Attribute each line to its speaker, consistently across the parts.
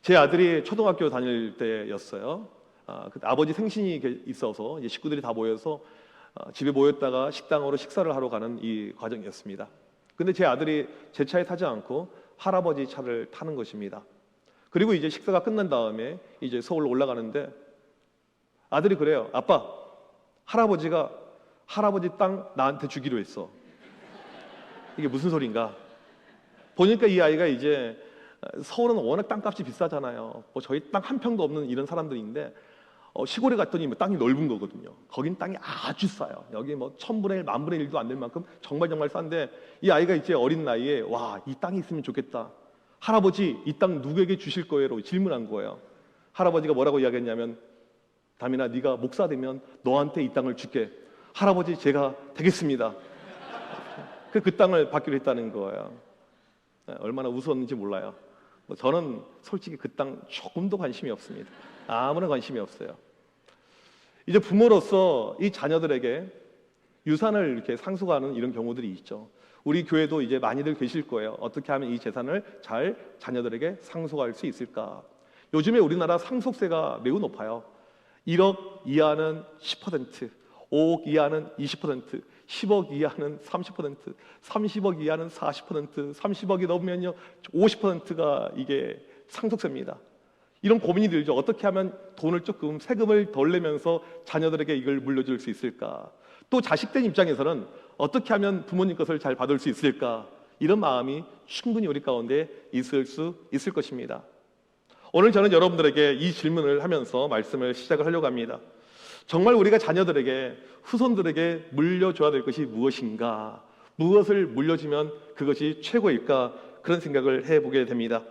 Speaker 1: 제 아들이 초등학교 다닐 때였어요. 그때 아버지 생신이 있어서 이제 식구들이 다 모여서 집에 모였다가 식당으로 식사를 하러 가는 이 과정이었습니다. 근데 제 아들이 제 차에 타지 않고 할아버지 차를 타는 것입니다. 그리고 이제 식사가 끝난 다음에 이제 서울로 올라가는데 아들이 그래요. 아빠, 할아버지가 할아버지 땅 나한테 주기로 했어. 이게 무슨 소린가? 보니까 이 아이가 이제 서울은 워낙 땅값이 비싸잖아요. 뭐 저희 땅 한 평도 없는 이런 사람들인데 시골에 갔더니 뭐 땅이 넓은 거거든요. 거긴 땅이 아주 싸요. 여기 뭐 1000분의 1, 10,000분의 1도 안 될 만큼 정말 싼데 이 아이가 이제 어린 나이에 와, 이 땅이 있으면 좋겠다. 할아버지, 이 땅 누구에게 주실 거예요?로 질문한 거예요. 할아버지가 뭐라고 이야기했냐면 담이나 네가 목사 되면 너한테 이 땅을 줄게. 할아버지 제가 되겠습니다. 그 땅을 받기로 했다는 거예요. 얼마나 우스웠는지 몰라요. 저는 솔직히 그 땅 조금도 관심이 없습니다. 아무런 관심이 없어요. 이제 부모로서 이 자녀들에게 유산을 이렇게 상속하는 이런 경우들이 있죠. 우리 교회도 이제 많이들 계실 거예요. 어떻게 하면 이 재산을 잘 자녀들에게 상속할 수 있을까? 요즘에 우리나라 상속세가 매우 높아요. 1억 이하는 10%, 5억 이하는 20%, 10억 이하는 30%, 30억 이하는 40%, 30억이 넘으면요 50%가 이게 상속세입니다. 이런 고민이 들죠. 어떻게 하면 돈을 조금 세금을 덜 내면서 자녀들에게 이걸 물려줄 수 있을까? 또 자식된 입장에서는 어떻게 하면 부모님 것을 잘 받을 수 있을까? 이런 마음이 충분히 우리 가운데 있을 수 있을 것입니다. 오늘 저는 여러분들에게 이 질문을 하면서 말씀을 시작을 하려고 합니다. 정말 우리가 자녀들에게, 후손들에게 물려줘야 될 것이 무엇인가? 무엇을 물려주면 그것이 최고일까? 그런 생각을 해보게 됩니다.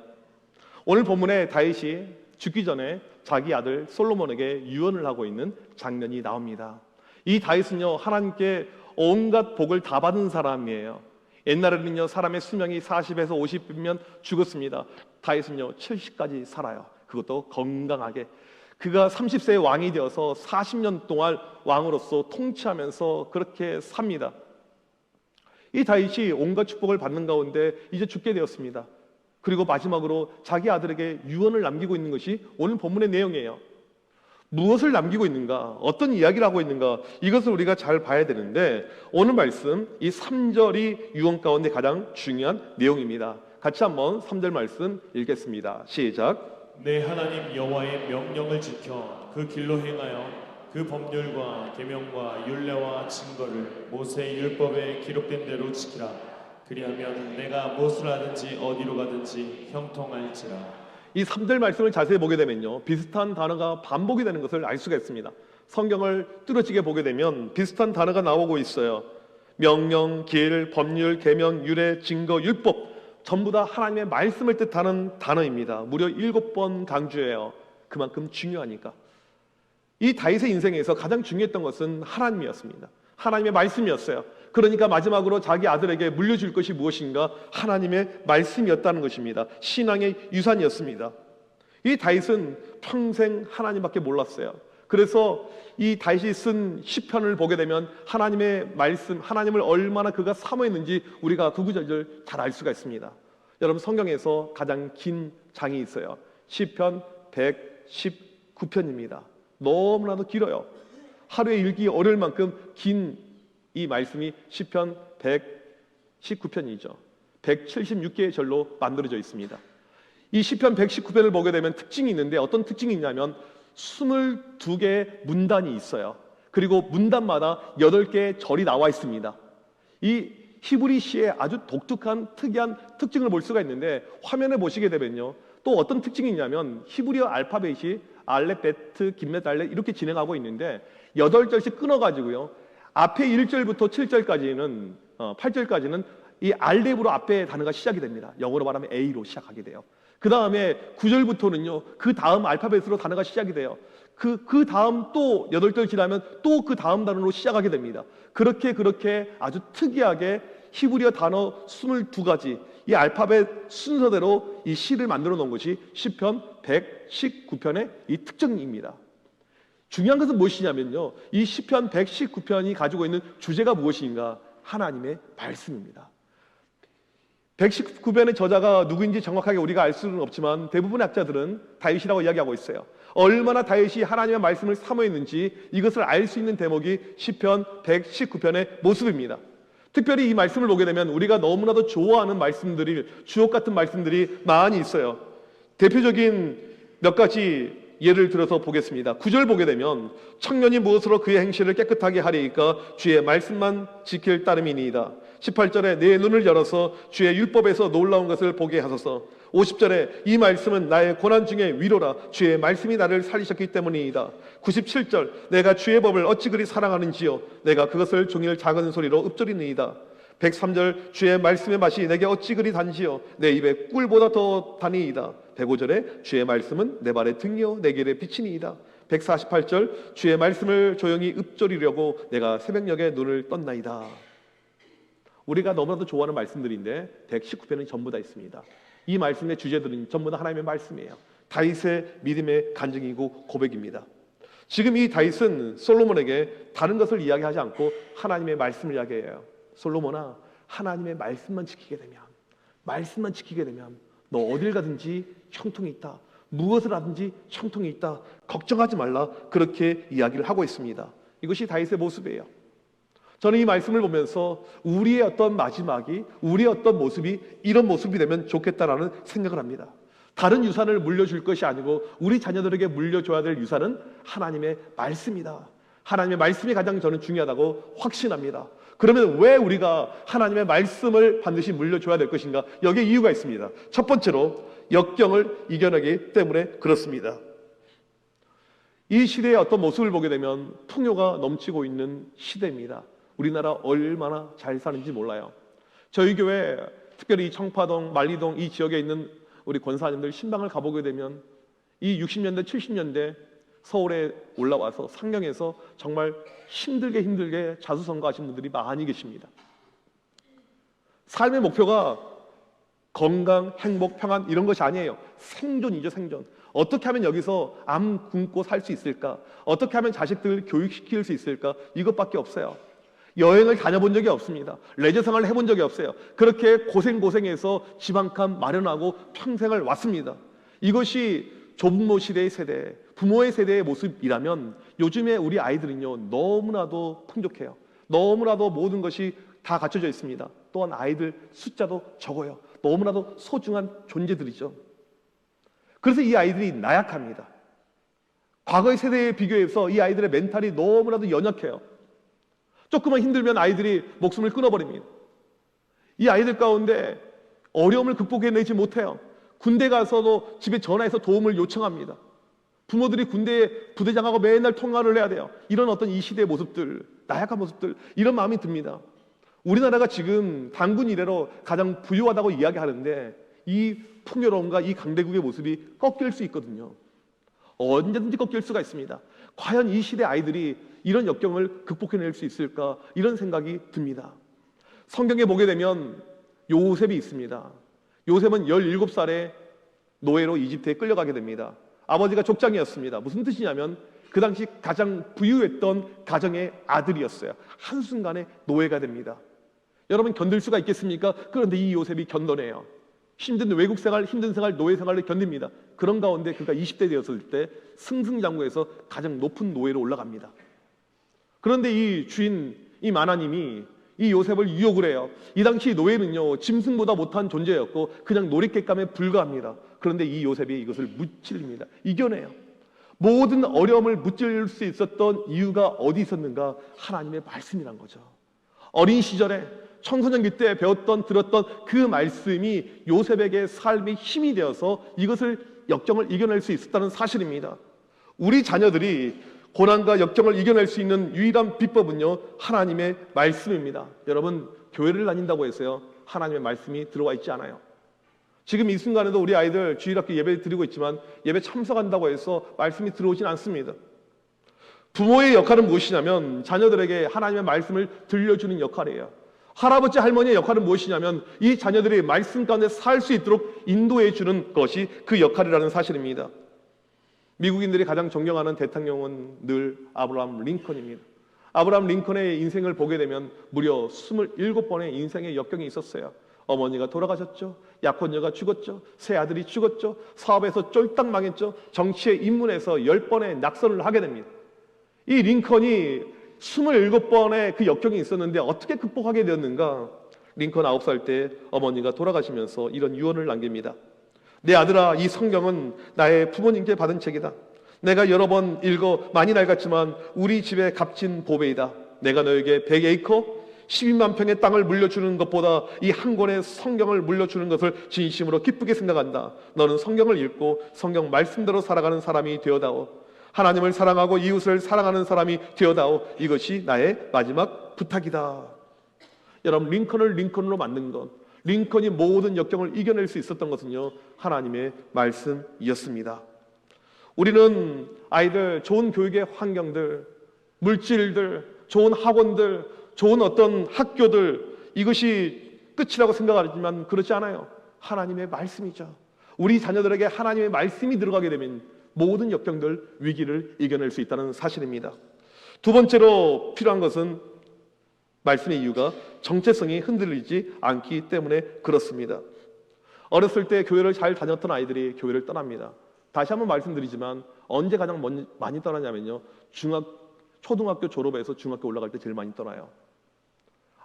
Speaker 1: 오늘 본문에 다윗이 죽기 전에 자기 아들 솔로몬에게 유언을 하고 있는 장면이 나옵니다. 이 다윗은요, 하나님께 온갖 복을 다 받은 사람이에요. 옛날에는요, 사람의 수명이 40에서 50이면 죽었습니다. 다윗은요 70까지 살아요. 그것도 건강하게. 그가 30세의 왕이 되어서 40년 동안 왕으로서 통치하면서 그렇게 삽니다. 이 다윗이 온갖 축복을 받는 가운데 이제 죽게 되었습니다. 그리고 마지막으로 자기 아들에게 유언을 남기고 있는 것이 오늘 본문의 내용이에요. 무엇을 남기고 있는가? 어떤 이야기를 하고 있는가? 이것을 우리가 잘 봐야 되는데 오늘 말씀 이 3절이 유언 가운데 가장 중요한 내용입니다. 같이 한번 3절 말씀 읽겠습니다. 시작.
Speaker 2: 내 하나님 여호와의 명령을 지켜 그 길로 행하여 그 법률과 계명과 율례와 증거를 모세의 율법에 기록된 대로 지키라. 그리하면 내가 무엇을 하든지 어디로 가든지 형통할지라.
Speaker 1: 이 3절 말씀을 자세히 보게 되면요, 비슷한 단어가 반복이 되는 것을 알 수가 있습니다. 성경을 뚜렷하게 보게 되면 비슷한 단어가 나오고 있어요. 명령, 길, 법률, 계명, 율례, 증거, 율법, 전부 다 하나님의 말씀을 뜻하는 단어입니다. 무려 7번 강조해요. 그만큼 중요하니까. 이 다윗의 인생에서 가장 중요했던 것은 하나님이었습니다. 하나님의 말씀이었어요. 그러니까 마지막으로 자기 아들에게 물려줄 것이 무엇인가? 하나님의 말씀이었다는 것입니다. 신앙의 유산이었습니다. 이 다윗은 평생 하나님밖에 몰랐어요. 그래서 이 다윗이 쓴 시편을 보게 되면 하나님의 말씀, 하나님을 얼마나 그가 사모했는지 우리가 그 구절을 잘 알 수가 있습니다. 여러분, 성경에서 가장 긴 장이 있어요. 시편 119편입니다. 너무나도 길어요. 하루에 읽기 어려울 만큼 긴 이 말씀이 시편 119편이죠. 176개의 절로 만들어져 있습니다. 이 시편 119편을 보게 되면 특징이 있는데 어떤 특징이 있냐면 22개의 문단이 있어요. 그리고 문단마다 8개의 절이 나와 있습니다. 이 히브리 시의 아주 독특한 특이한 특징을 볼 수가 있는데 화면에 보시게 되면요, 또 어떤 특징이 있냐면 히브리어 알파벳이 알렛, 베트, 김메, 달렛 이렇게 진행하고 있는데 8절씩 끊어가지고요, 앞에 1절부터 7절까지는 8절까지는 이 알렙으로 앞에 단어가 시작이 됩니다. 영어로 말하면 A로 시작하게 돼요. 그 다음에 9절부터는요 그 다음 알파벳으로 단어가 시작이 돼요. 그 다음 또 8절 지나면 또 그 다음 단어로 시작하게 됩니다. 그렇게 아주 특이하게 히브리어 단어 22가지 이 알파벳 순서대로 이 시를 만들어 놓은 것이 시편 119편의 이 특징입니다. 중요한 것은 무엇이냐면요, 이 시편 119편이 가지고 있는 주제가 무엇인가? 하나님의 말씀입니다. 119편의 저자가 누구인지 정확하게 우리가 알 수는 없지만 대부분의 학자들은 다윗이라고 이야기하고 있어요. 얼마나 다윗이 하나님의 말씀을 사모했는지 이것을 알 수 있는 대목이 시편 119편의 모습입니다. 특별히 이 말씀을 보게 되면 우리가 너무나도 좋아하는 말씀들이, 주옥 같은 말씀들이 많이 있어요. 대표적인 몇 가지 예를 들어서 보겠습니다. 9절 보게 되면 청년이 무엇으로 그의 행실을 깨끗하게 하리이까 주의 말씀만 지킬 따름이니이다. 18절에 내 눈을 열어서 주의 율법에서 놀라운 것을 보게 하소서. 50절에 이 말씀은 나의 고난 중에 위로라. 주의 말씀이 나를 살리셨기 때문이다. 97절 내가 주의 법을 어찌 그리 사랑하는지요. 내가 그것을 종일 작은 소리로 읊조리니이다. 103절 주의 말씀의 맛이 내게 어찌 그리 단지요. 내 입에 꿀보다 더 다니이다. 105절에 주의 말씀은 내 발의 등이요 내 길의 빛이니이다. 148절 주의 말씀을 조용히 읊조리려고 내가 새벽녘에 눈을 떴나이다. 우리가 너무나도 좋아하는 말씀들인데 119편은 전부 다 있습니다. 이 말씀의 주제들은 전부 다 하나님의 말씀이에요. 다윗의 믿음의 간증이고 고백입니다. 지금 이 다윗은 솔로몬에게 다른 것을 이야기하지 않고 하나님의 말씀을 이야기해요. 솔로몬아, 하나님의 말씀만 지키게 되면 너 어딜 가든지 형통이 있다. 무엇을 하든지 형통이 있다. 걱정하지 말라. 그렇게 이야기를 하고 있습니다. 이것이 다윗의 모습이에요. 저는 이 말씀을 보면서 우리의 어떤 마지막이, 우리의 어떤 모습이 이런 모습이 되면 좋겠다라는 생각을 합니다. 다른 유산을 물려줄 것이 아니고 우리 자녀들에게 물려줘야 될 유산은 하나님의 말씀이다. 하나님의 말씀이 가장 저는 중요하다고 확신합니다. 그러면 왜 우리가 하나님의 말씀을 반드시 물려줘야 될 것인가? 여기에 이유가 있습니다. 첫 번째로 역경을 이겨내기 때문에 그렇습니다. 이 시대의 어떤 모습을 보게 되면 풍요가 넘치고 있는 시대입니다. 우리나라 얼마나 잘 사는지 몰라요. 저희 교회 특별히 청파동, 만리동 이 지역에 있는 우리 권사님들 신방을 가보게 되면 이 60년대, 70년대 서울에 올라와서 상경에서 정말 힘들게 자수성가하신 분들이 많이 계십니다. 삶의 목표가 건강, 행복, 평안 이런 것이 아니에요. 생존이죠, 생존. 어떻게 하면 여기서 암 굶고 살 수 있을까? 어떻게 하면 자식들을 교육시킬 수 있을까? 이것밖에 없어요. 여행을 다녀본 적이 없습니다. 레저 생활을 해본 적이 없어요. 그렇게 고생해서 집 한 칸 마련하고 평생을 왔습니다. 이것이 조부모 시대의 세대, 부모의 세대의 모습이라면 요즘에 우리 아이들은요 너무나도 풍족해요. 너무나도 모든 것이 다 갖춰져 있습니다. 또한 아이들 숫자도 적어요. 너무나도 소중한 존재들이죠. 그래서 이 아이들이 나약합니다. 과거의 세대에 비교해서 이 아이들의 멘탈이 너무나도 연약해요. 조금만 힘들면 아이들이 목숨을 끊어버립니다. 이 아이들 가운데 어려움을 극복해내지 못해요. 군대 가서도 집에 전화해서 도움을 요청합니다. 부모들이 군대에 부대장하고 맨날 통화를 해야 돼요. 이런 어떤 이 시대의 모습들, 나약한 모습들, 이런 마음이 듭니다. 우리나라가 지금 단군 이래로 가장 부유하다고 이야기하는데 이 풍요로움과 이 강대국의 모습이 꺾일 수 있거든요. 언제든지 꺾일 수가 있습니다. 과연 이 시대 아이들이 이런 역경을 극복해낼 수 있을까? 이런 생각이 듭니다. 성경에 보게 되면 요셉이 있습니다. 요셉은 17살에 노예로 이집트에 끌려가게 됩니다. 아버지가 족장이었습니다. 무슨 뜻이냐면 그 당시 가장 부유했던 가정의 아들이었어요. 한순간에 노예가 됩니다. 여러분 견딜 수가 있겠습니까? 그런데 이 요셉이 견뎌내요. 힘든 외국 생활, 힘든 생활, 노예 생활을 견딥니다. 그런 가운데 그가 20대 되었을 때 승승장구해서 가장 높은 노예로 올라갑니다. 그런데 이 주인, 이 마나님이 이 요셉을 유혹을 해요. 이 당시 노예는요 짐승보다 못한 존재였고 그냥 놀잇개감에 불과합니다. 그런데 이 요셉이 이것을 무찔립니다. 이겨내요. 모든 어려움을 무찔릴 수 있었던 이유가 어디 있었는가? 하나님의 말씀이란 거죠. 어린 시절에 청소년기 때 배웠던 들었던 그 말씀이 요셉에게 삶의 힘이 되어서 이것을 역경을 이겨낼 수 있었다는 사실입니다. 우리 자녀들이 고난과 역경을 이겨낼 수 있는 유일한 비법은요 하나님의 말씀입니다. 여러분 교회를 다닌다고 해서요 하나님의 말씀이 들어와 있지 않아요. 지금 이 순간에도 우리 아이들 주일학교 예배 드리고 있지만 예배 참석한다고 해서 말씀이 들어오진 않습니다. 부모의 역할은 무엇이냐면 자녀들에게 하나님의 말씀을 들려주는 역할이에요. 할아버지 할머니의 역할은 무엇이냐면 이 자녀들이 말씀 가운데 살 수 있도록 인도해 주는 것이 그 역할이라는 사실입니다. 미국인들이 가장 존경하는 대통령은 늘 아브라함 링컨입니다. 아브라함 링컨의 인생을 보게 되면 무려 27번의 인생의 역경이 있었어요. 어머니가 돌아가셨죠. 약혼녀가 죽었죠. 새 아들이 죽었죠. 사업에서 쫄딱 망했죠. 정치에 입문해서 10번의 낙선을 하게 됩니다. 이 링컨이 27번의 그 역경이 있었는데 어떻게 극복하게 되었는가? 링컨 9살 때 어머니가 돌아가시면서 이런 유언을 남깁니다. 내 아들아, 이 성경은 나의 부모님께 받은 책이다. 내가 여러 번 읽어 많이 낡았지만 우리 집의 값진 보배이다. 내가 너에게 100에이커 12만 평의 땅을 물려주는 것보다 이 한 권의 성경을 물려주는 것을 진심으로 기쁘게 생각한다. 너는 성경을 읽고 성경 말씀대로 살아가는 사람이 되어다오. 하나님을 사랑하고 이웃을 사랑하는 사람이 되어다오. 이것이 나의 마지막 부탁이다. 여러분, 링컨을 링컨으로 만든 것, 링컨이 모든 역경을 이겨낼 수 있었던 것은요, 하나님의 말씀이었습니다. 우리는 아이들 좋은 교육의 환경들, 물질들, 좋은 학원들, 좋은 어떤 학교들, 이것이 끝이라고 생각하지만 그렇지 않아요. 하나님의 말씀이죠. 우리 자녀들에게 하나님의 말씀이 들어가게 되면 모든 역경들, 위기를 이겨낼 수 있다는 사실입니다. 두 번째로 필요한 것은 말씀의 이유가 정체성이 흔들리지 않기 때문에 그렇습니다. 어렸을 때 교회를 잘 다녔던 아이들이 교회를 떠납니다. 다시 한번 말씀드리지만 언제 가장 많이 떠나냐면요, 초등학교 졸업해서 중학교 올라갈 때 제일 많이 떠나요.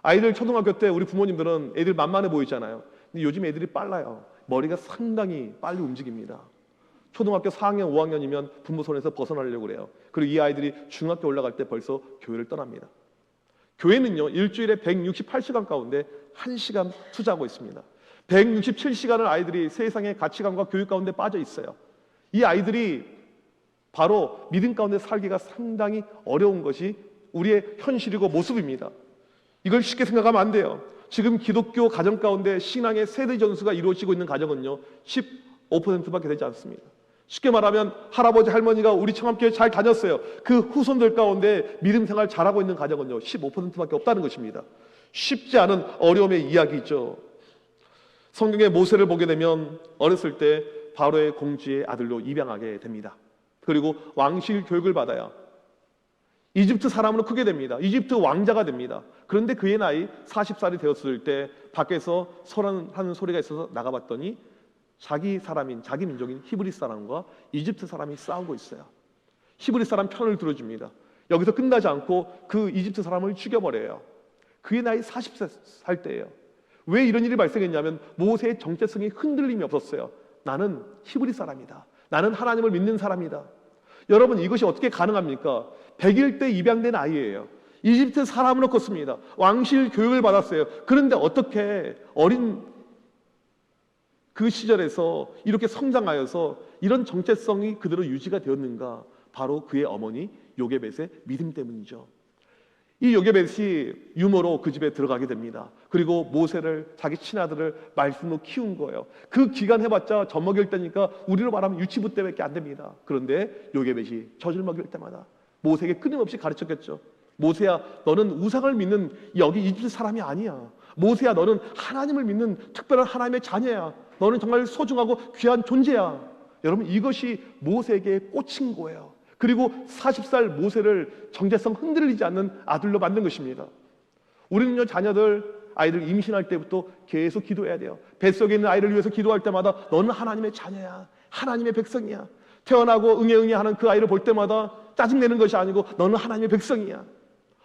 Speaker 1: 아이들 초등학교 때 우리 부모님들은 애들 만만해 보이잖아요. 근데 요즘 애들이 빨라요. 머리가 상당히 빨리 움직입니다. 초등학교 4학년, 5학년이면 부모 손에서 벗어나려고 그래요. 그리고 이 아이들이 중학교 올라갈 때 벌써 교회를 떠납니다. 교회는요, 일주일에 168시간 가운데 1시간 투자하고 있습니다. 167시간을 아이들이 세상의 가치관과 교육 가운데 빠져 있어요. 이 아이들이 바로 믿음 가운데 살기가 상당히 어려운 것이 우리의 현실이고 모습입니다. 이걸 쉽게 생각하면 안 돼요. 지금 기독교 가정 가운데 신앙의 세대 전수가 이루어지고 있는 가정은요, 15%밖에 되지 않습니다. 쉽게 말하면 할아버지 할머니가 우리 청암교회 잘 다녔어요. 그 후손들 가운데 믿음 생활 잘하고 있는 가정은요, 15%밖에 없다는 것입니다. 쉽지 않은 어려움의 이야기죠. 성경의 모세를 보게 되면 어렸을 때 바로의 공주의 아들로 입양하게 됩니다. 그리고 왕실 교육을 받아야 이집트 사람으로 크게 됩니다. 이집트 왕자가 됩니다. 그런데 그의 나이 40살이 되었을 때 밖에서 소란하는 소리가 있어서 나가봤더니 자기 사람인, 자기 민족인 히브리 사람과 이집트 사람이 싸우고 있어요. 히브리 사람 편을 들어줍니다. 여기서 끝나지 않고 그 이집트 사람을 죽여버려요. 그의 나이 40살 때예요. 왜 이런 일이 발생했냐면 모세의 정체성이 흔들림이 없었어요. 나는 히브리 사람이다. 나는 하나님을 믿는 사람이다. 여러분, 이것이 어떻게 가능합니까? 100일 때 입양된 아이예요. 이집트 사람으로 컸습니다. 왕실 교육을 받았어요. 그런데 어떻게 어린 그 시절에서 이렇게 성장하여서 이런 정체성이 그대로 유지가 되었는가? 바로 그의 어머니 요게벳의 믿음 때문이죠. 이 요게벳이 유모로 그 집에 들어가게 됩니다. 그리고 모세를, 자기 친아들을 말씀으로 키운 거예요. 그 기간 해봤자 젖 먹일 때니까 우리로 말하면 유치부 때밖에 안 됩니다. 그런데 요게벳이 젖을 먹일 때마다 모세에게 끊임없이 가르쳤겠죠. 모세야, 너는 우상을 믿는 여기 이집트 사람이 아니야. 모세야, 너는 하나님을 믿는 특별한 하나님의 자녀야. 너는 정말 소중하고 귀한 존재야. 여러분, 이것이 모세에게 꽂힌 거예요. 그리고 40살 모세를 정체성 흔들리지 않는 아들로 만든 것입니다. 우리는요, 아이들 임신할 때부터 계속 기도해야 돼요. 뱃속에 있는 아이를 위해서 기도할 때마다 너는 하나님의 자녀야, 하나님의 백성이야. 태어나고 응애 하는 그 아이를 볼 때마다 짜증내는 것이 아니고 너는 하나님의 백성이야.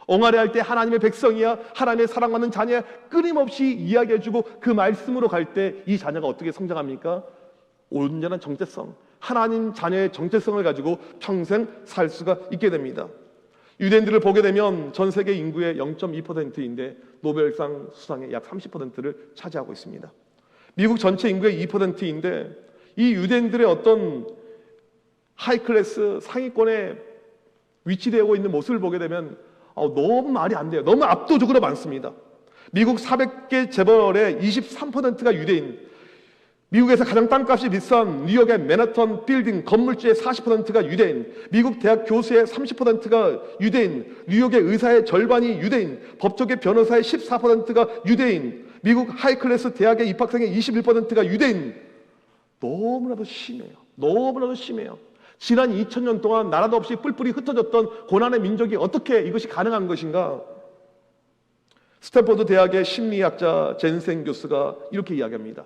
Speaker 1: 옹알이할 때 하나님의 백성이야, 하나님의 사랑받는 자녀야, 끊임없이 이야기해주고 그 말씀으로 갈 때 이 자녀가 어떻게 성장합니까? 온전한 정체성, 하나님 자녀의 정체성을 가지고 평생 살 수가 있게 됩니다. 유대인들을 보게 되면 전 세계 인구의 0.2%인데 노벨상 수상의 약 30%를 차지하고 있습니다. 미국 전체 인구의 2%인데 이 유대인들의 어떤 하이클래스 상위권에 위치되고 있는 모습을 보게 되면 너무 말이 안 돼요. 너무 압도적으로 많습니다. 미국 400개 재벌의 23%가 유대인, 미국에서 가장 땅값이 비싼 뉴욕의 맨하탄 빌딩 건물주의 40%가 유대인, 미국 대학 교수의 30%가 유대인, 뉴욕의 의사의 절반이 유대인, 법조계 변호사의 14%가 유대인, 미국 하이클래스 대학의 입학생의 21%가 유대인. 너무나도 심해요. 너무나도 심해요. 지난 2000년 동안 나라도 없이 뿔뿔이 흩어졌던 고난의 민족이 어떻게 이것이 가능한 것인가? 스탠퍼드 대학의 심리학자 젠센 교수가 이렇게 이야기합니다.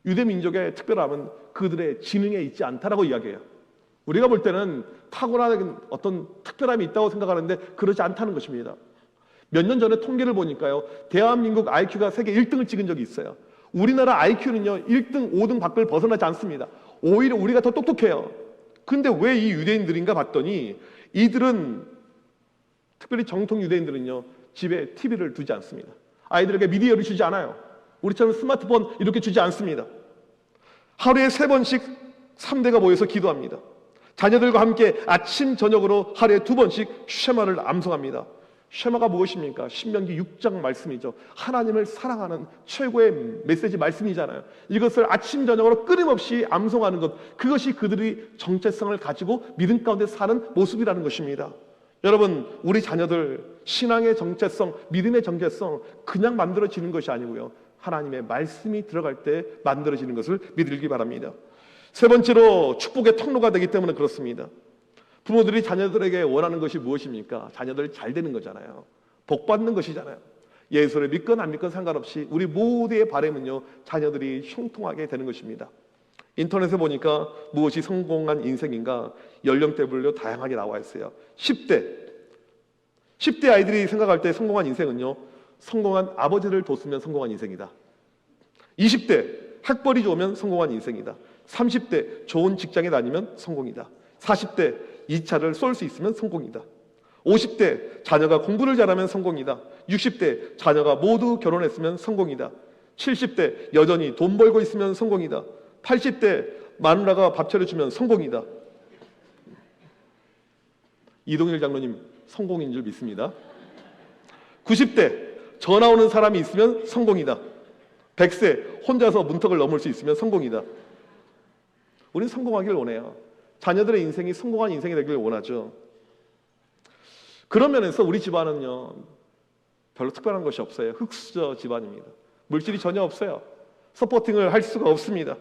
Speaker 1: 유대 민족의 특별함은 그들의 지능에 있지 않다라고 이야기해요. 우리가 볼 때는 탁월한 어떤 특별함이 있다고 생각하는데 그렇지 않다는 것입니다. 몇 년 전에 통계를 보니까요, 대한민국 IQ가 세계 1등을 찍은 적이 있어요. 우리나라 IQ는요 1등, 5등 밖을 벗어나지 않습니다. 오히려 우리가 더 똑똑해요. 근데 왜 이 유대인들인가 봤더니 이들은, 특별히 정통 유대인들은요 집에 TV를 두지 않습니다. 아이들에게 미디어를 주지 않아요. 우리처럼 스마트폰 이렇게 주지 않습니다. 하루에 3번씩 3대가 모여서 기도합니다. 자녀들과 함께 아침 저녁으로 하루에 2번씩 쉐마를 암송합니다. 쉐마가 무엇입니까? 신명기 6장 말씀이죠. 하나님을 사랑하는 최고의 메시지 말씀이잖아요. 이것을 아침 저녁으로 끊임없이 암송하는 것, 그것이 그들이 정체성을 가지고 믿음 가운데 사는 모습이라는 것입니다. 여러분, 우리 자녀들 신앙의 정체성, 믿음의 정체성 그냥 만들어지는 것이 아니고요, 하나님의 말씀이 들어갈 때 만들어지는 것을 믿으기 바랍니다. 세 번째로 축복의 통로가 되기 때문에 그렇습니다. 부모들이 자녀들에게 원하는 것이 무엇입니까? 자녀들 잘 되는 거잖아요. 복 받는 것이잖아요. 예수를 믿건 안 믿건 상관없이 우리 모두의 바람은요, 자녀들이 형통하게 되는 것입니다. 인터넷에 보니까 무엇이 성공한 인생인가 연령대별로 다양하게 나와 있어요. 10대 아이들이 생각할 때 성공한 인생은요, 성공한 아버지를 뒀으면 성공한 인생이다. 20대 학벌이 좋으면 성공한 인생이다. 30대 좋은 직장에 다니면 성공이다. 40대 2차를 쏠 수 있으면 성공이다. 50대 자녀가 공부를 잘하면 성공이다. 60대 자녀가 모두 결혼했으면 성공이다. 70대 여전히 돈 벌고 있으면 성공이다. 80대 마누라가 밥 차려주면 성공이다. 이동일 장로님 성공인 줄 믿습니다. 90대 전화 오는 사람이 있으면 성공이다. 100세 혼자서 문턱을 넘을 수 있으면 성공이다. 우리는 성공하길 원해요. 자녀들의 인생이 성공한 인생이 되길 원하죠. 그런 면에서 우리 집안은요 별로 특별한 것이 없어요. 흙수저 집안입니다. 물질이 전혀 없어요. 서포팅을 할 수가 없습니다.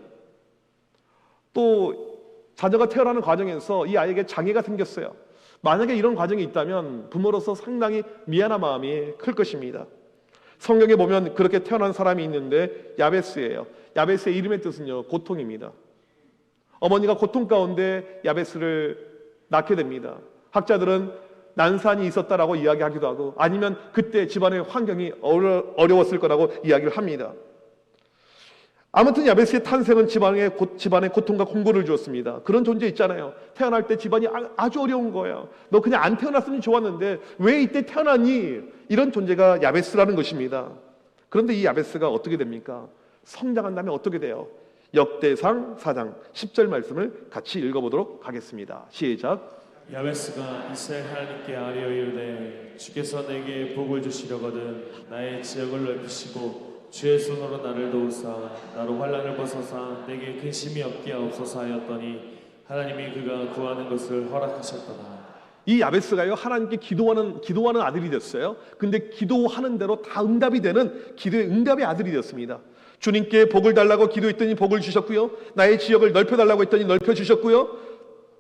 Speaker 1: 또 자녀가 태어나는 과정에서 이 아이에게 장애가 생겼어요. 만약에 이런 과정이 있다면 부모로서 상당히 미안한 마음이 클 것입니다. 성경에 보면 그렇게 태어난 사람이 있는데 야베스예요. 야베스의 이름의 뜻은요 고통입니다. 어머니가 고통 가운데 야베스를 낳게 됩니다. 학자들은 난산이 있었다라고 이야기하기도 하고, 아니면 그때 집안의 환경이 어려웠을 거라고 이야기를 합니다. 아무튼 야베스의 탄생은 집안에 고통과 공고를 주었습니다. 그런 존재 있잖아요. 태어날 때 집안이 아주 어려운 거예요. 너 그냥 안 태어났으면 좋았는데 왜 이때 태어났니? 이런 존재가 야베스라는 것입니다. 그런데 이 야베스가 어떻게 됩니까? 성장한 다음에 어떻게 돼요? 역대상 4장 10절 말씀을 같이 읽어보도록 하겠습니다. 시작.
Speaker 2: 야베스가 이스라엘 하나님께 아뢰어 이르되 주께서 내게 복을 주시려거든 나의 지역을 넓히시고 주의 손으로 나를 도우사 나로 환난을 벗어사 내게 근심이 없게 하옵소서 하였더니 하나님이 그가 구하는 것을 허락하셨더라.
Speaker 1: 이 야베스가요 하나님께 기도하는 아들이 됐어요. 근데 기도하는 대로 다 응답이 되는 기도의 응답의 아들이 되었습니다. 주님께 복을 달라고 기도했더니 복을 주셨고요, 나의 지역을 넓혀달라고 했더니 넓혀주셨고요,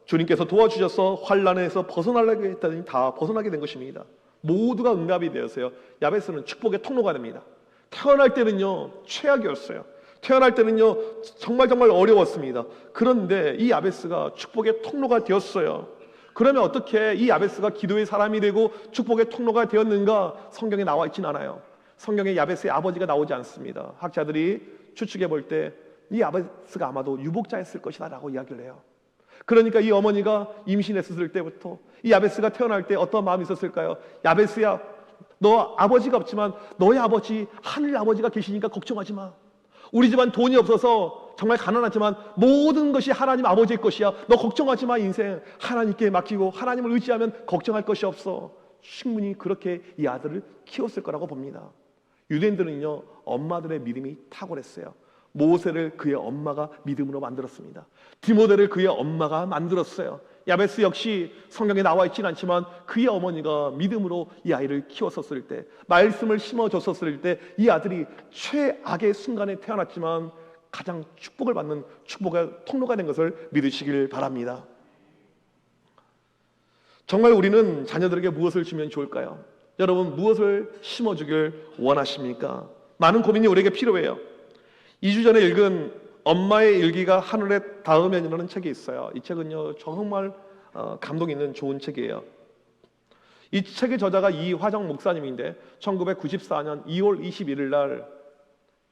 Speaker 1: 주님께서 도와주셔서 환난에서 벗어나려고 했더니 다 벗어나게 된 것입니다. 모두가 응답이 되었어요. 야베스는 축복의 통로가 됩니다. 태어날 때는요 최악이었어요. 태어날 때는요 정말 어려웠습니다. 그런데 이 야베스가 축복의 통로가 되었어요. 그러면 어떻게 이 야베스가 기도의 사람이 되고 축복의 통로가 되었는가? 성경에 나와 있진 않아요. 성경에 야베스의 아버지가 나오지 않습니다. 학자들이 추측해 볼 때 이 야베스가 아마도 유복자였을 것이다 라고 이야기를 해요. 그러니까 이 어머니가 임신했을 때부터 이 야베스가 태어날 때 어떤 마음이 있었을까요? 야베스야, 너 아버지가 없지만 너의 아버지 하늘 아버지가 계시니까 걱정하지 마. 우리 집안 돈이 없어서 정말 가난하지만 모든 것이 하나님 아버지의 것이야. 너 걱정하지 마. 인생 하나님께 맡기고 하나님을 의지하면 걱정할 것이 없어. 충분히 그렇게 이 아들을 키웠을 거라고 봅니다. 유대인들은요 엄마들의 믿음이 탁월했어요. 모세를 그의 엄마가 믿음으로 만들었습니다. 디모데를 그의 엄마가 만들었어요. 야베스 역시 성경에 나와 있지는 않지만 그의 어머니가 믿음으로 이 아이를 키웠었을 때, 말씀을 심어줬었을 때 이 아들이 최악의 순간에 태어났지만 가장 축복을 받는 축복의 통로가 된 것을 믿으시길 바랍니다. 정말 우리는 자녀들에게 무엇을 주면 좋을까요? 여러분 무엇을 심어주길 원하십니까? 많은 고민이 우리에게 필요해요. 2주 전에 읽은 엄마의 일기가 하늘에 닿으면이라는 책이 있어요. 이 책은요 정말 감동 있는 좋은 책이에요. 이 책의 저자가 이화정 목사님인데 1994년 2월 21일 날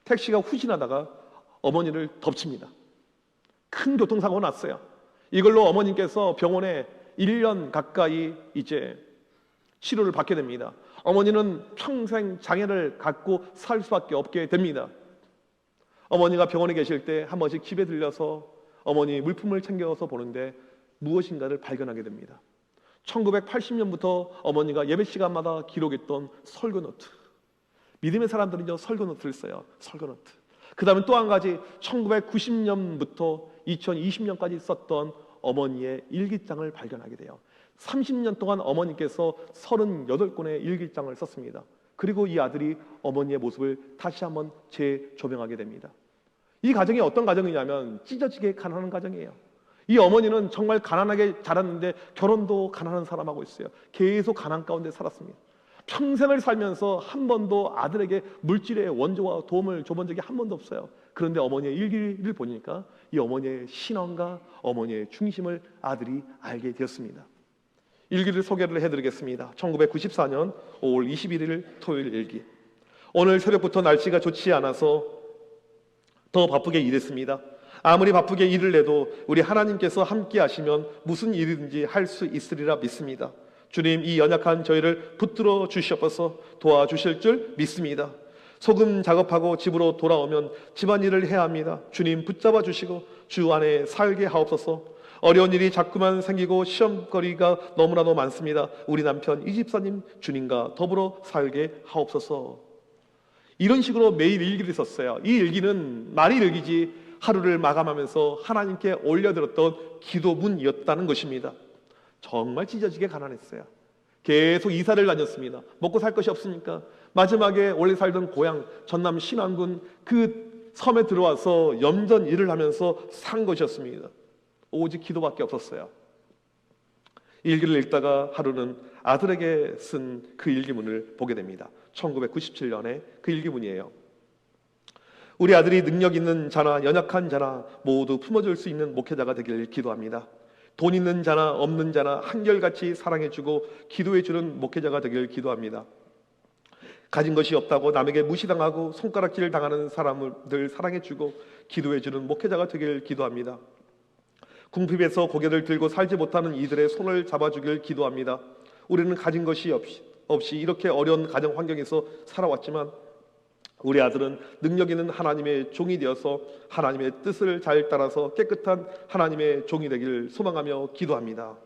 Speaker 1: 택시가 후진하다가 어머니를 덮칩니다. 큰 교통사고가 났어요. 이걸로 어머님께서 병원에 1년 가까이 이제 치료를 받게 됩니다. 어머니는 평생 장애를 갖고 살 수밖에 없게 됩니다. 어머니가 병원에 계실 때 한 번씩 집에 들려서 어머니 물품을 챙겨서 보는데 무엇인가를 발견하게 됩니다. 1980년부터 어머니가 예배 시간마다 기록했던 설교 노트. 믿음의 사람들은요 설교 노트를 써요. 설교 노트. 그 다음에 또 한 가지 1990년부터 2020년까지 썼던 어머니의 일기장을 발견하게 돼요. 30년 동안 어머니께서 38권의 일기장을 썼습니다. 그리고 이 아들이 어머니의 모습을 다시 한번 재조명하게 됩니다. 이 가정이 어떤 가정이냐면 찢어지게 가난한 가정이에요. 이 어머니는 정말 가난하게 자랐는데 결혼도 가난한 사람하고 있어요. 계속 가난 가운데 살았습니다. 평생을 살면서 한 번도 아들에게 물질의 원조와 도움을 줘본 적이 한 번도 없어요. 그런데 어머니의 일기를 보니까 이 어머니의 신앙과 어머니의 중심을 아들이 알게 되었습니다. 일기를 소개를 해드리겠습니다. 1994년 5월 21일 토요일 일기. 오늘 새벽부터 날씨가 좋지 않아서 더 바쁘게 일했습니다. 아무리 바쁘게 일을 해도 우리 하나님께서 함께 하시면 무슨 일이든지 할 수 있으리라 믿습니다. 주님, 이 연약한 저희를 붙들어 주시옵소서. 도와주실 줄 믿습니다. 소금 작업하고 집으로 돌아오면 집안일을 해야 합니다. 주님 붙잡아 주시고 주 안에 살게 하옵소서. 어려운 일이 자꾸만 생기고 시험거리가 너무나도 많습니다. 우리 남편 이 집사님 주님과 더불어 살게 하옵소서. 이런 식으로 매일 일기를 썼어요. 이 일기는 말이 일기지 하루를 마감하면서 하나님께 올려드렸던 기도문이었다는 것입니다. 정말 찢어지게 가난했어요. 계속 이사를 다녔습니다. 먹고 살 것이 없으니까 마지막에 원래 살던 고향 전남 신안군 그 섬에 들어와서 염전 일을 하면서 산 것이었습니다. 오직 기도밖에 없었어요. 일기를 읽다가 하루는 아들에게 쓴 그 일기문을 보게 됩니다. 1997년에 그 일기문이에요. 우리 아들이 능력 있는 자나 연약한 자나 모두 품어줄 수 있는 목회자가 되길 기도합니다. 돈 있는 자나 없는 자나 한결같이 사랑해주고 기도해주는 목회자가 되길 기도합니다. 가진 것이 없다고 남에게 무시당하고 손가락질 당하는 사람들 사랑해주고 기도해주는 목회자가 되길 기도합니다. 궁핍에서 고개를 들고 살지 못하는 이들의 손을 잡아주길 기도합니다. 우리는 가진 것이 없이 이렇게 어려운 가정 환경에서 살아왔지만 우리 아들은 능력 있는 하나님의 종이 되어서 하나님의 뜻을 잘 따라서 깨끗한 하나님의 종이 되기를 소망하며 기도합니다.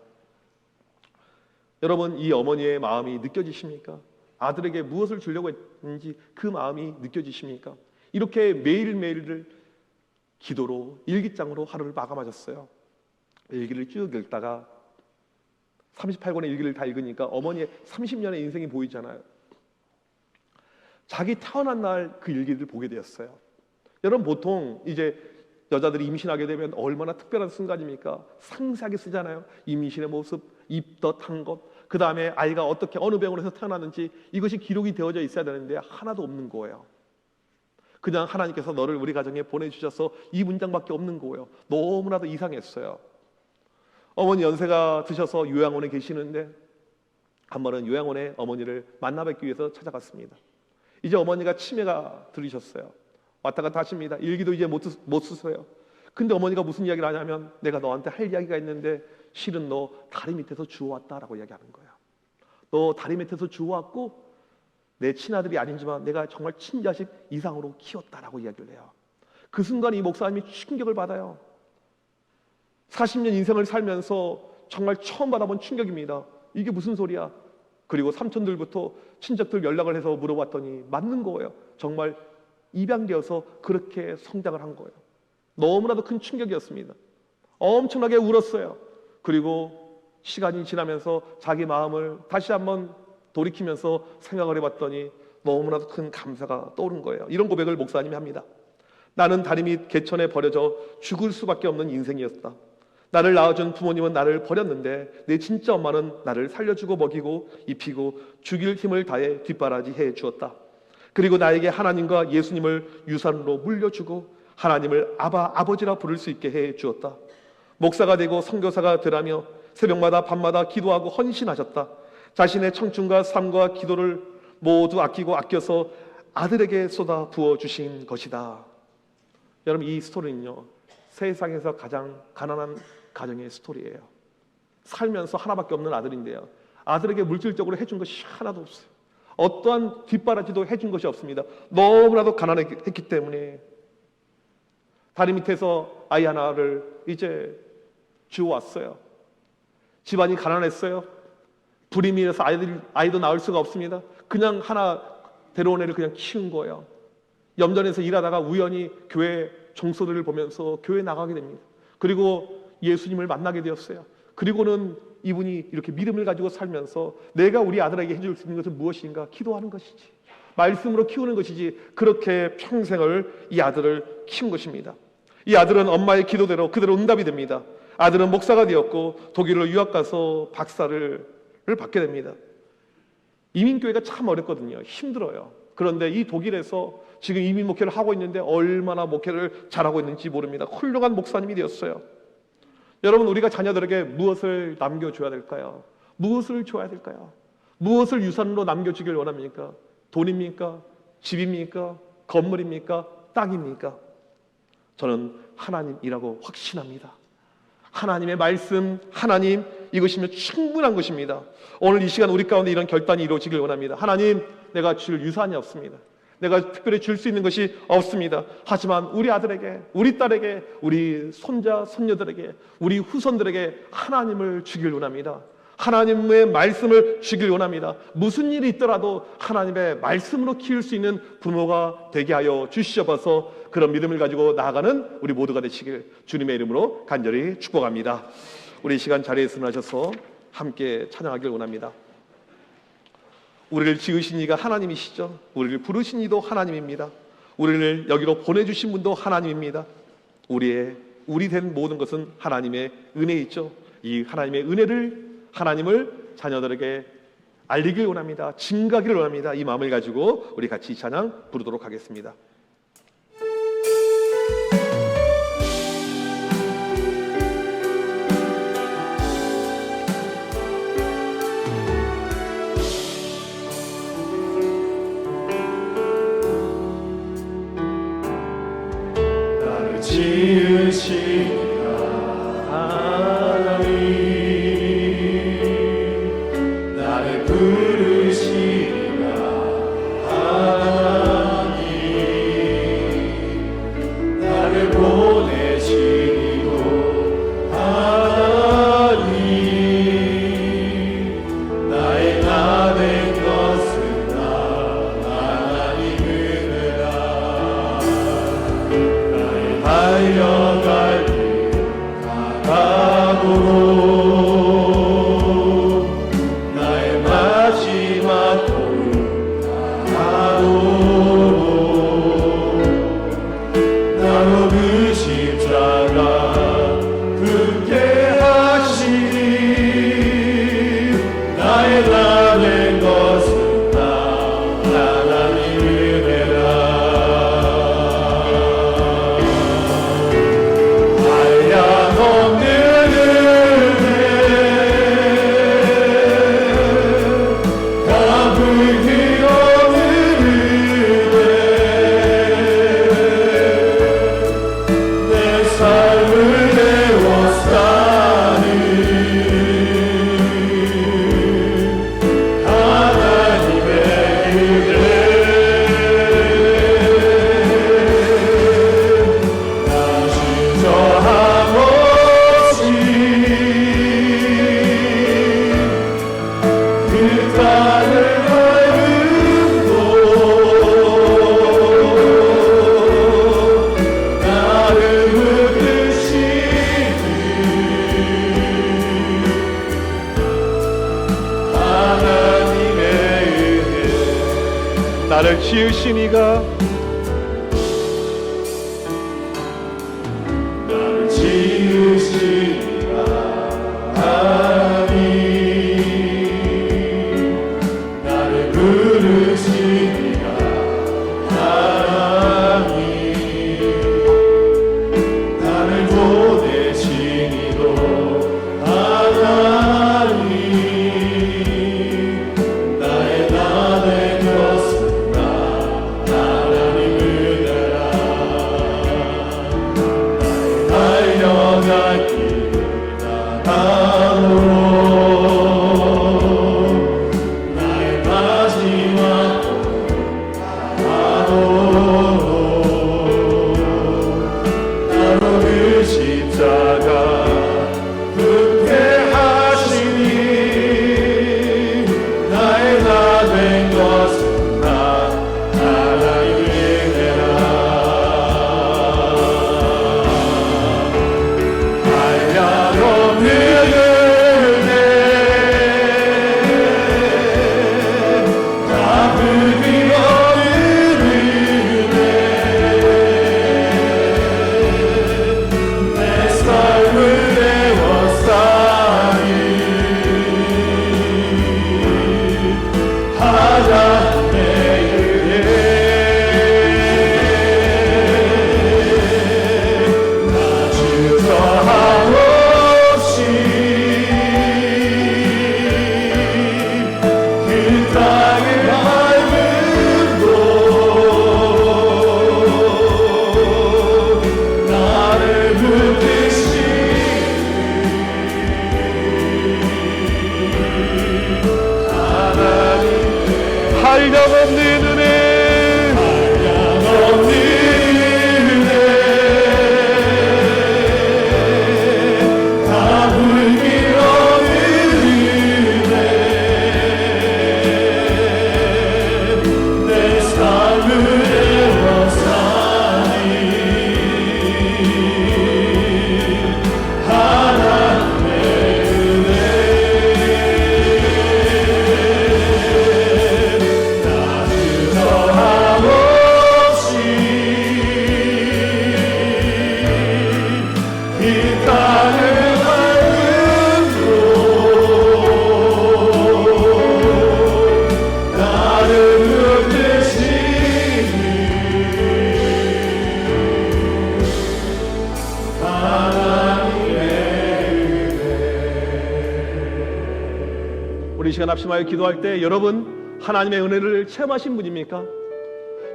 Speaker 1: 여러분, 이 어머니의 마음이 느껴지십니까? 아들에게 무엇을 주려고 했는지 그 마음이 느껴지십니까? 이렇게 매일매일을 기도로 일기장으로 하루를 마감하셨어요. 일기를 쭉 읽다가 38권의 일기를 다 읽으니까 어머니의 30년의 인생이 보이잖아요. 자기 태어난 날 그 일기를 보게 되었어요. 여러분, 보통 이제 여자들이 임신하게 되면 얼마나 특별한 순간입니까? 상세하게 쓰잖아요. 임신의 모습, 입덧한 것, 그 다음에 아이가 어떻게 어느 병원에서 태어났는지 이것이 기록이 되어져 있어야 되는데 하나도 없는 거예요. 그냥 하나님께서 너를 우리 가정에 보내주셔서 이 문장밖에 없는 거예요. 너무나도 이상했어요. 어머니 연세가 드셔서 요양원에 계시는데 한 번은 요양원에 어머니를 만나 뵙기 위해서 찾아갔습니다. 이제 어머니가 치매가 들으셨어요. 왔다 갔다 하십니다. 일기도 이제 못 쓰세요. 근데 어머니가 무슨 이야기를 하냐면 내가 너한테 할 이야기가 있는데 실은 너 다리 밑에서 주워왔다라고 이야기하는 거예요. 너 다리 밑에서 주워왔고 내 친아들이 아니지만 내가 정말 친자식 이상으로 키웠다라고 이야기를 해요. 그 순간 이 목사님이 충격을 받아요. 40년 인생을 살면서 정말 처음 받아본 충격입니다. 이게 무슨 소리야? 그리고 삼촌들부터 친척들 연락을 해서 물어봤더니 맞는 거예요. 정말 입양되어서 그렇게 성장을 한 거예요. 너무나도 큰 충격이었습니다. 엄청나게 울었어요. 그리고 시간이 지나면서 자기 마음을 다시 한번 돌이키면서 생각을 해봤더니 너무나도 큰 감사가 떠오른 거예요. 이런 고백을 목사님이 합니다. 나는 다리 밑 개천에 버려져 죽을 수밖에 없는 인생이었다. 나를 낳아준 부모님은 나를 버렸는데 내 진짜 엄마는 나를 살려주고 먹이고 입히고 죽일 힘을 다해 뒷바라지해 주었다. 그리고 나에게 하나님과 예수님을 유산으로 물려주고 하나님을 아버지라 부를 수 있게 해 주었다. 목사가 되고 선교사가 되라며 새벽마다 밤마다 기도하고 헌신하셨다. 자신의 청춘과 삶과 기도를 모두 아껴서 아들에게 쏟아 부어주신 것이다. 여러분, 이 스토리는요, 세상에서 가장 가난한 가정의 스토리예요. 살면서 하나밖에 없는 아들인데요, 아들에게 물질적으로 해준 것이 하나도 없어요. 어떠한 뒷바라지도 해준 것이 없습니다. 너무나도 가난했기 때문에. 다리 밑에서 아이 하나를 이제 주워왔어요. 집안이 가난했어요. 불임이라서 아이도 낳을 수가 없습니다. 그냥 하나 데려온 애를 그냥 키운 거예요. 염전에서 일하다가 우연히 교회 종소들을 보면서 교회 나가게 됩니다. 그리고 예수님을 만나게 되었어요. 그리고는 이분이 이렇게 믿음을 가지고 살면서 내가 우리 아들에게 해줄 수 있는 것은 무엇인가? 기도하는 것이지, 말씀으로 키우는 것이지, 그렇게 평생을 이 아들을 키운 것입니다. 이 아들은 엄마의 기도대로 그대로 응답이 됩니다. 아들은 목사가 되었고 독일로 유학 가서 박사를 받게 됩니다. 이민교회가 참 어렵거든요. 힘들어요. 그런데 이 독일에서 지금 이민 목회를 하고 있는데 얼마나 목회를 잘하고 있는지 모릅니다. 훌륭한 목사님이 되었어요. 여러분, 우리가 자녀들에게 무엇을 남겨줘야 될까요? 무엇을 줘야 될까요? 무엇을 유산으로 남겨주길 원합니까? 돈입니까? 집입니까? 건물입니까? 땅입니까? 저는 하나님이라고 확신합니다. 하나님의 말씀, 하나님, 이것이면 충분한 것입니다. 오늘 이 시간 우리 가운데 이런 결단이 이루어지길 원합니다. 하나님, 내가 줄 유산이 없습니다. 내가 특별히 줄 수 있는 것이 없습니다. 하지만 우리 아들에게, 우리 딸에게, 우리 손자, 손녀들에게, 우리 후손들에게 하나님을 주길 원합니다. 하나님의 말씀을 주길 원합니다. 무슨 일이 있더라도 하나님의 말씀으로 키울 수 있는 부모가 되게 하여 주시옵소서. 그런 믿음을 가지고 나아가는 우리 모두가 되시길 주님의 이름으로 간절히 축복합니다. 우리 이 시간 자리에 승하셔서 함께 찬양하길 원합니다. 우리를 지으신 이가 하나님이시죠. 우리를 부르신 이도 하나님입니다. 우리를 여기로 보내주신 분도 하나님입니다. 우리 된 모든 것은 하나님의 은혜이죠. 이 하나님의 은혜를, 하나님을 자녀들에게 알리길 원합니다. 증가하기를 원합니다. 이 마음을 가지고 우리 같이 찬양 부르도록 하겠습니다.
Speaker 2: 나를 지으신
Speaker 1: 나를 지으신 이가
Speaker 2: 나를 지으신
Speaker 1: 시간 합심하여 기도할 때 여러분 하나님의 은혜를 체험하신 분입니까?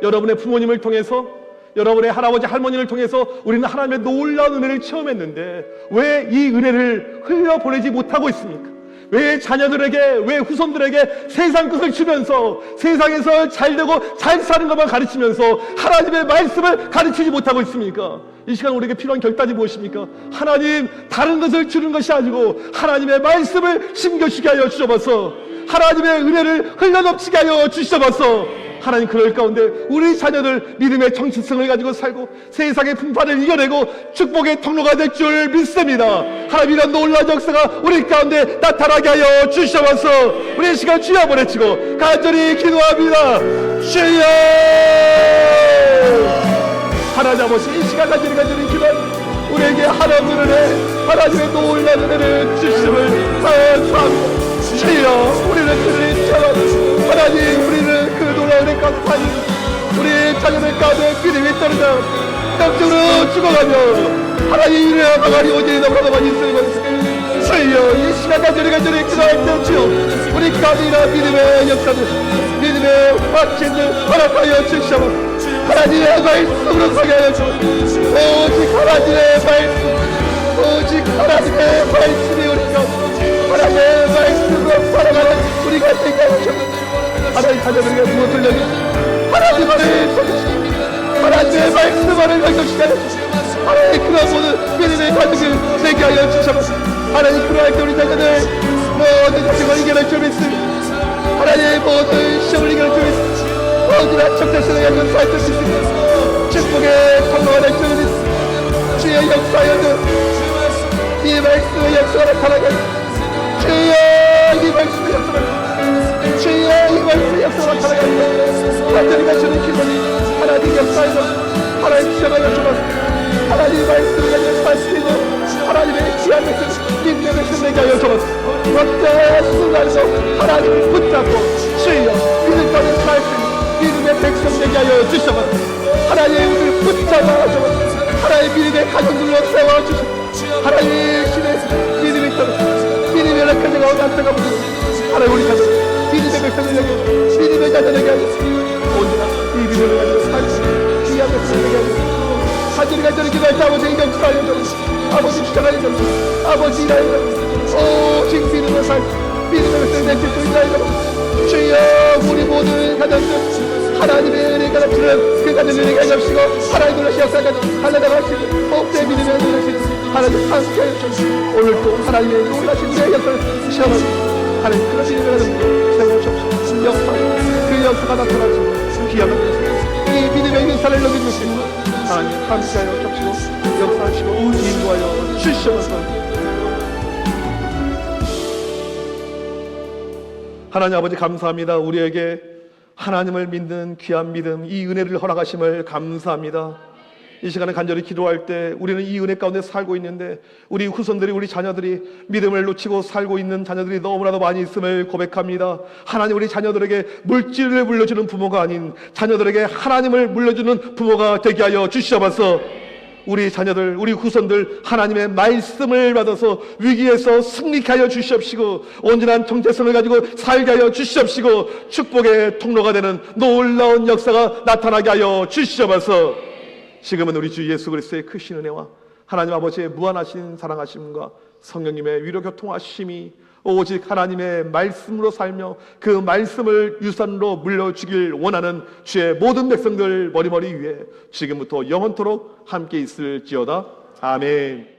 Speaker 1: 여러분의 부모님을 통해서, 여러분의 할아버지 할머니를 통해서 우리는 하나님의 놀라운 은혜를 체험했는데 왜 이 은혜를 흘려보내지 못하고 있습니까? 왜 자녀들에게, 왜 후손들에게 세상 것을 주면서 세상에서 잘되고 잘 사는 것만 가르치면서 하나님의 말씀을 가르치지 못하고 있습니까? 이 시간 우리에게 필요한 결단이 무엇입니까? 하나님, 다른 것을 주는 것이 아니고 하나님의 말씀을 심겨주게 하여 주셔서 하나님의 은혜를 흘러넘치게 하여 주셔서 하나님, 그럴 가운데 우리 자녀들 믿음의 정체성을 가지고 살고 세상의 풍파를 이겨내고 축복의 통로가 될 줄 믿습니다. 하나님, 이런 놀라운 역사가 우리 가운데 나타나게 하여 주셔서 우리 시간 주여 보내치고 간절히 기도합니다. 주여! 하나님 아버지, 이 시간 간절히 기도합니다. 우리에게 하나님의 은혜, 하나님의 놀라운 은혜를 주심을 감사합니다. 주여, 우리는 그를 찾아 하나님, 우리는 그 놀라운 은혜 가운데 살고 우리 자녀들 가운데 믿음이 떨어져 영적으로 죽어가며 하나님 이래야 망하리 오지 너무나도 있으면 주여, 이 시간 간절히 기도할 때 주여, 우리 가운데 이런 믿음의 역사들, 믿음의 확신을 허락하여 주시옵소서. 하나님의 말씀으로 서게 하여 주옵소서. 오직 하나님의 말씀, 오직 하나님의 말씀이 우리 가운데, 하나님의 말씀으로 살아가는 우리가 되게 하여 주옵소서. 하나님, 자녀들에게 무엇을 여기 하나님만을 소개시키고 하나님의 말씀 안을 결정시켜 하나님, 그런 모든 믿음의 가족을 되게 하여 주옵소서. 하나님, 그러할 때 우리 자녀들 모든 자식을 이겨낼 줄 믿습니다. 하나님, 모든 시험을 이겨낼 줄 믿습니다. 모든 정체성을 가지고 살 수 있습니다. 축복의 통로가 될 줄 믿습니다. 주의 역사하여 이 말씀의 역사가 나타나게 주여, 이 말씀의 역사가 주여, 이 말씀의 역사가 나타나게 간절히 주는 기도니 하나님 역사에서 하나님 시험하여 주옵소서. 하나님 말씀을 가지고 살 수 있는 하나님의 귀한 백성, 믿음의 백성 되게 하여 주옵소서. 어떤 순간에도 하나님을 붙잡고 주여, 믿음 가운데 살 수 있는 믿음의 백성 되게 하여 주옵소서. 하나님, 우리를 붙잡아 주옵소서. 하나님, 믿음의 가정들로 세워주시옵소서. 하나님, 신의 믿음이 있도록 믿음의 연락까지가 나타가 보시옵소서. 하나님, 우리 가정 믿음의 백성을 여겨 믿음의 자녀에게 하셨습니다. 언제나 이 믿음을 가지고 살 수 있는 귀한 백성에게 하셨습니다. 간절히 기도할 때 아버지 인정하여 주옵소서. 아버지 주장하여 주옵소서. 아버지 일하여 주옵소서. 오직 믿음의 삶, 믿음의 백성을 내칠 수 있나이다. 주여, 우리 모든 가정들 하나님의 은혜가 넘치는 그 가정들에게 해주시고 하나님 놀라시 역사가 달려나가시고 복된 믿음의 놀라시 하나님 함께 해주시고 오늘도 하나님의 놀라신 은혜의 역사를 시험하시고 하나님, 그런 믿음의 가정들 세워주옵소서. 역사, 그 역사가 나타나시고 귀하게 이 믿음의 역사를 넘겨주시고 하나님 함께하여 주시고 역사하시고 인도하여 주시옵소서. 하나님 아버지, 감사합니다. 우리에게 하나님을 믿는 귀한 믿음, 이 은혜를 허락하심을 감사합니다. 이 시간에 간절히 기도할 때 우리는 이 은혜 가운데 살고 있는데 우리 후손들이, 우리 자녀들이 믿음을 놓치고 살고 있는 자녀들이 너무나도 많이 있음을 고백합니다. 하나님, 우리 자녀들에게 물질을 물려주는 부모가 아닌 자녀들에게 하나님을 물려주는 부모가 되게 하여 주시옵소서. 우리 자녀들, 우리 후손들 하나님의 말씀을 받아서 위기에서 승리케 하여 주시옵시고 온전한 정체성을 가지고 살게 하여 주시옵시고 축복의 통로가 되는 놀라운 역사가 나타나게 하여 주시옵소서. 지금은 우리 주 예수 그리스도의 크신 은혜와 하나님 아버지의 무한하신 사랑하심과 성령님의 위로 교통하심이 오직 하나님의 말씀으로 살며 그 말씀을 유산으로 물려주길 원하는 주의 모든 백성들 머리머리 위에 지금부터 영원토록 함께 있을지어다. 아멘.